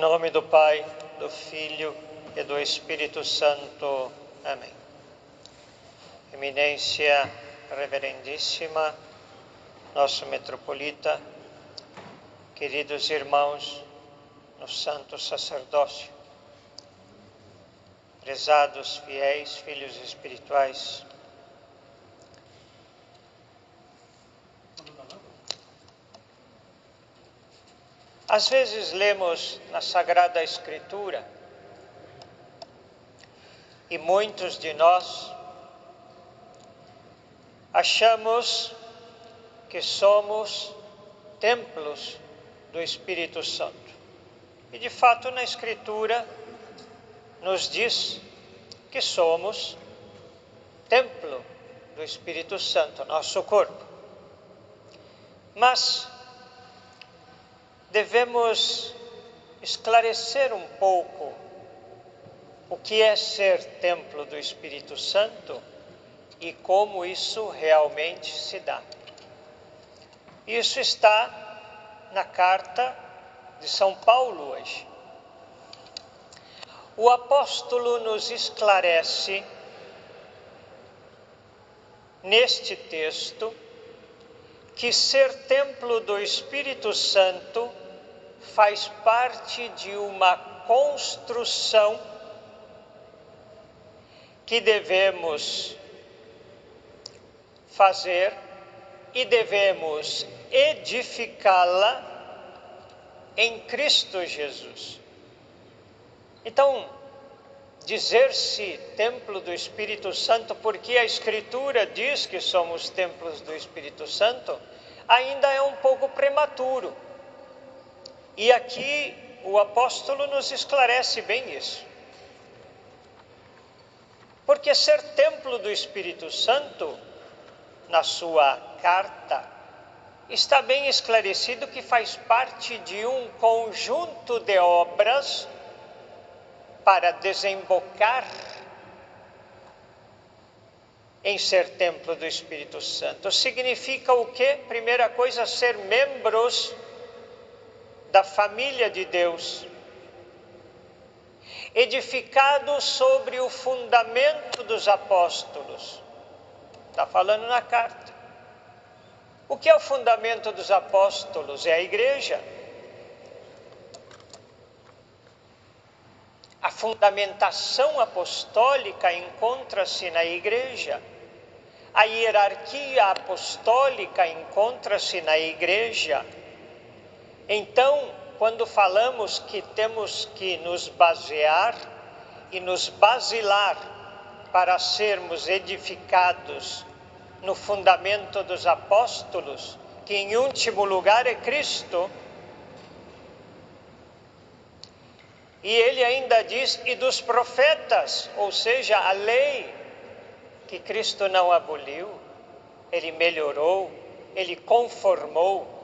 nome do Pai, do Filho e do Espírito Santo. Amém. Eminência reverendíssima, nosso metropolita, queridos irmãos no santo sacerdócio, prezados fiéis, filhos espirituais, às vezes lemos na Sagrada Escritura e muitos de nós achamos que somos templos do Espírito Santo. E de fato na Escritura nos diz que somos templo do Espírito Santo, nosso corpo. Mas devemos esclarecer um pouco o que é ser templo do Espírito Santo e como isso realmente se dá. Isso está na carta de São Paulo hoje. O apóstolo nos esclarece neste texto que ser templo do Espírito Santo faz parte de uma construção que devemos fazer e devemos edificá-la em Cristo Jesus. Então, dizer-se templo do Espírito Santo, porque a Escritura diz que somos templos do Espírito Santo, ainda é um pouco prematuro. E aqui o apóstolo nos esclarece bem isso. Porque ser templo do Espírito Santo, na sua carta, está bem esclarecido que faz parte de um conjunto de obras para desembocar em ser templo do Espírito Santo. Significa o quê? Primeira coisa, ser membros da família de Deus, edificados sobre o fundamento dos apóstolos. Está falando na carta. O que é o fundamento dos apóstolos? É a igreja. A fundamentação apostólica encontra-se na igreja. A hierarquia apostólica encontra-se na igreja. Então, quando falamos que temos que nos basear e nos basilar para sermos edificados no fundamento dos apóstolos, que em último lugar é Cristo, e ele ainda diz, e dos profetas, ou seja, a lei que Cristo não aboliu, ele melhorou, ele conformou.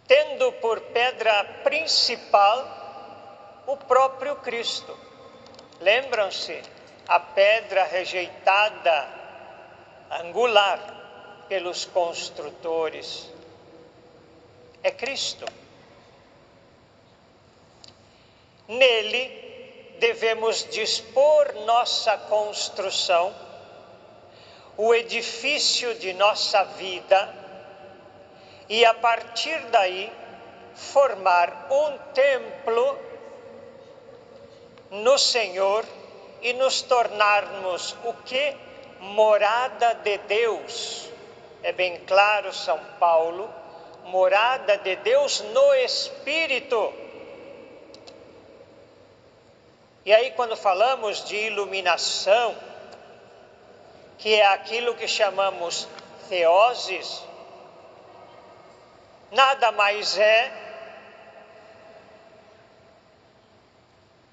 Tendo por pedra principal o próprio Cristo. Lembram-se? A pedra rejeitada, angular, pelos construtores. É Cristo. Nele devemos dispor nossa construção, o edifício de nossa vida, e a partir daí formar um templo no Senhor e nos tornarmos o que? Morada de Deus. É bem claro São Paulo, morada de Deus no Espírito. E aí quando falamos de iluminação, que é aquilo que chamamos theosis, nada mais é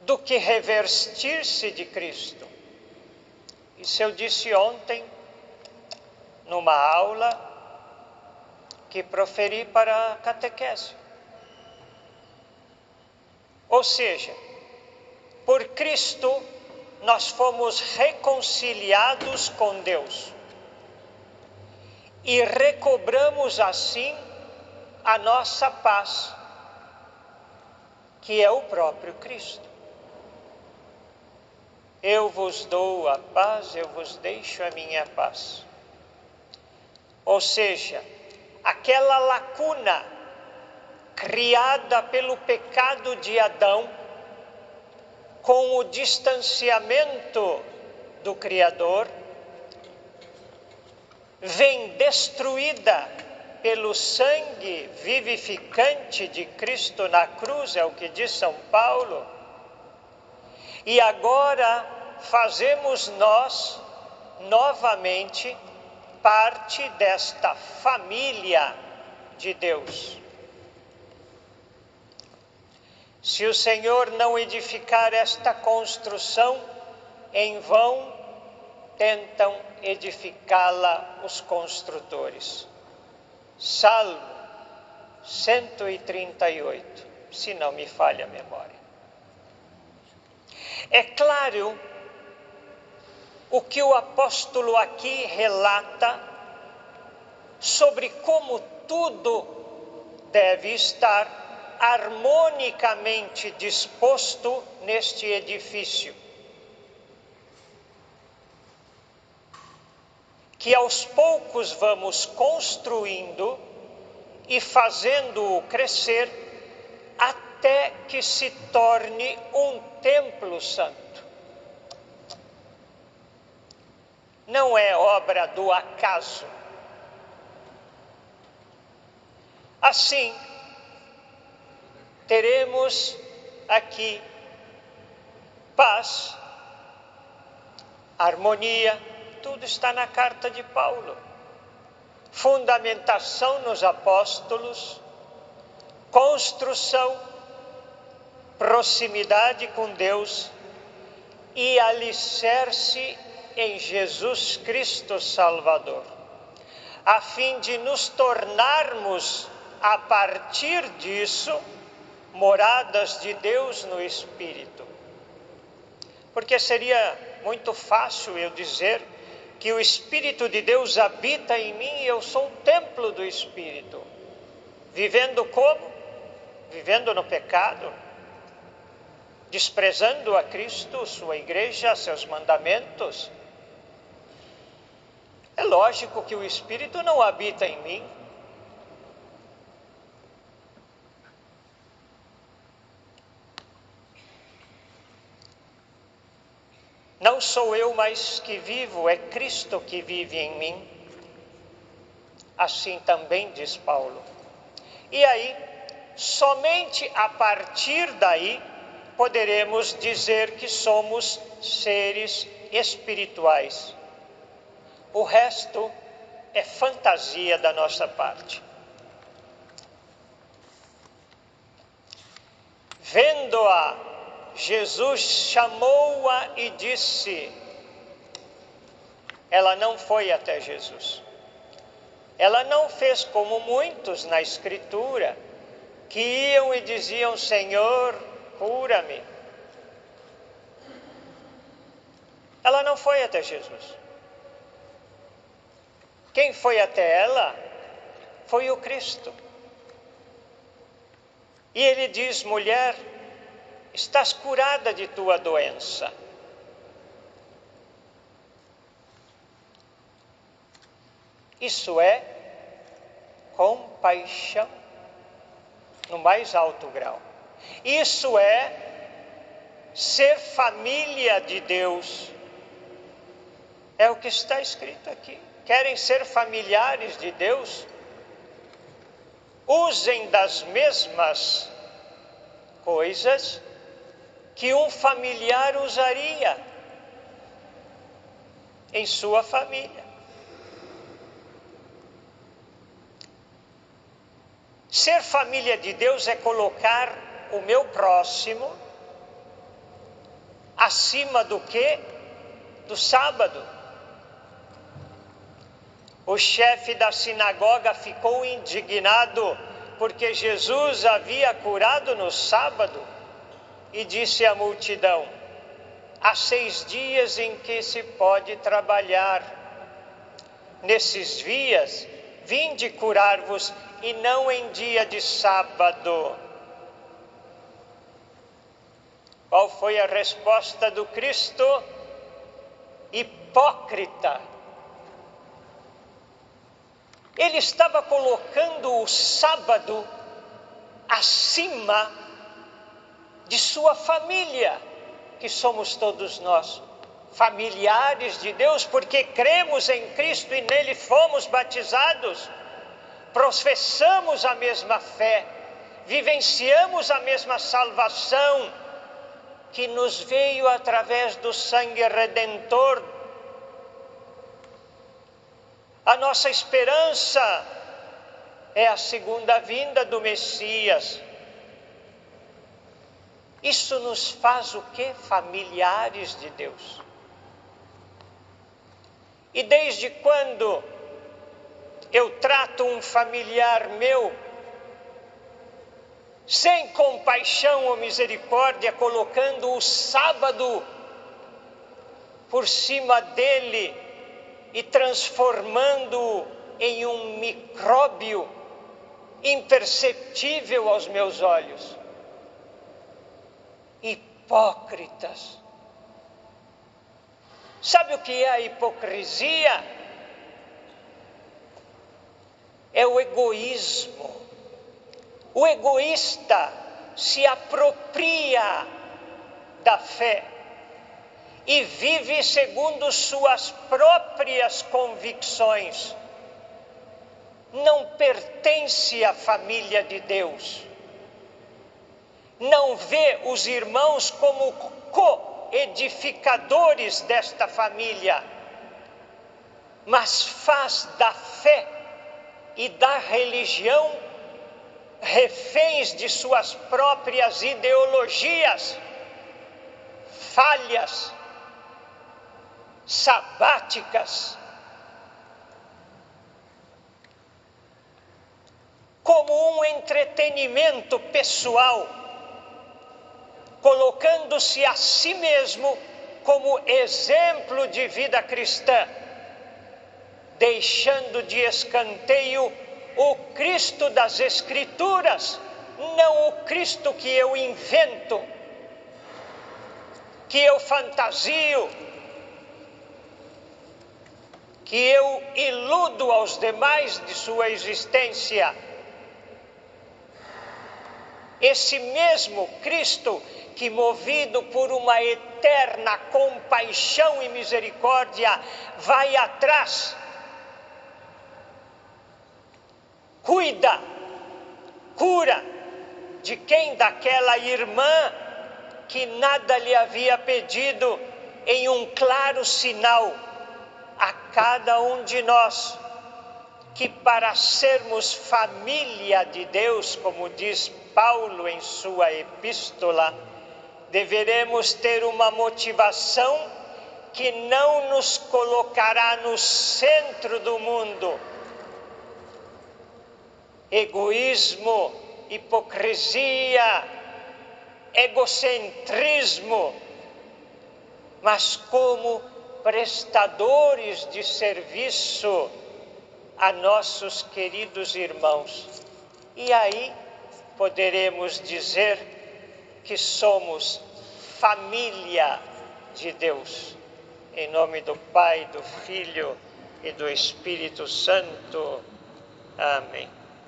do que revestir-se de Cristo. Isso eu disse ontem, numa aula que proferi para a catequese. Ou seja, por Cristo nós fomos reconciliados com Deus. e recobramos assim a nossa paz, que é o próprio Cristo. Eu vos dou a paz, eu vos deixo a minha paz. Ou seja, aquela lacuna criada pelo pecado de Adão, com o distanciamento do Criador, vem destruída pelo sangue vivificante de Cristo na cruz, é o que diz São Paulo, e agora fazemos nós, novamente, parte desta família de Deus. Se o Senhor não edificar esta construção, em vão tentam edificá-la os construtores. Salmo 138, se não me falha a memória. É claro o que o apóstolo aqui relata sobre como tudo deve estar harmonicamente disposto neste edifício, que aos poucos vamos construindo e fazendo-o crescer até que se torne um templo santo. Não é obra do acaso. Assim, teremos aqui paz, harmonia, tudo está na carta de Paulo. Fundamentação nos apóstolos, construção, proximidade com Deus e alicerce em Jesus Cristo Salvador, a fim de nos tornarmos, a partir disso, moradas de Deus no Espírito. Porque seria muito fácil eu dizer que o Espírito de Deus habita em mim e eu sou um templo do Espírito. Vivendo como? Vivendo no pecado, desprezando a Cristo, sua igreja, seus mandamentos. É lógico que o Espírito não habita em mim. Não sou eu mais que vivo, é Cristo que vive em mim. Assim também diz Paulo. E aí, somente a partir daí, poderemos dizer que somos seres espirituais. O resto é fantasia da nossa parte. Vendo-a, Jesus chamou-a e disse. Ela não foi até Jesus. Ela não fez como muitos na Escritura, que iam e diziam: Senhor, cura-me. Ela não foi até Jesus. Quem foi até ela foi o Cristo. E ele diz: mulher, estás curada de tua doença. Isso é compaixão no mais alto grau. Isso é ser família de Deus. É o que está escrito aqui. Querem ser familiares de Deus? Usem das mesmas coisas que um familiar usaria em sua família. Ser família de Deus é colocar o meu próximo acima do quê? Do sábado. O chefe da sinagoga ficou indignado porque Jesus havia curado no sábado e disse à multidão: há 6 dias em que se pode trabalhar. nesses dias, vinde curar-vos, e não em dia de sábado. Qual foi a resposta do Cristo? Hipócrita. Ele estava colocando o sábado acima de sua família, que somos todos nós, familiares de Deus, porque cremos em Cristo e nele fomos batizados, professamos a mesma fé, vivenciamos a mesma salvação, que nos veio através do sangue redentor. A nossa esperança é a segunda vinda do Messias. Isso nos faz o quê? Familiares de Deus. E desde quando eu trato um familiar meu sem compaixão ou misericórdia, colocando o sábado por cima dele e transformando-o em um micróbio imperceptível aos meus olhos? Hipócritas. Sabe o que é a hipocrisia? É o egoísmo. O egoísta se apropria da fé e vive segundo suas próprias convicções. Não pertence à família de Deus. Não vê os irmãos como co-edificadores desta família, mas faz da fé e da religião reféns de suas próprias ideologias, falhas, sabáticas, como um entretenimento pessoal, colocando-se a si mesmo como exemplo de vida cristã, deixando de escanteio o Cristo das Escrituras, não o Cristo que eu invento, que eu fantasio, que eu iludo aos demais de sua existência. Esse mesmo Cristo que, movido por uma eterna compaixão e misericórdia, vai atrás, cuida, cura de quem? Daquela irmã que nada lhe havia pedido, em um claro sinal a cada um de nós, que para sermos família de Deus, como diz Paulo em sua epístola, deveremos ter uma motivação que não nos colocará no centro do mundo. Egoísmo, hipocrisia, egocentrismo, mas como prestadores de serviço a nossos queridos irmãos. E aí poderemos dizer que somos família de Deus. Em nome do Pai, do Filho e do Espírito Santo. Amém.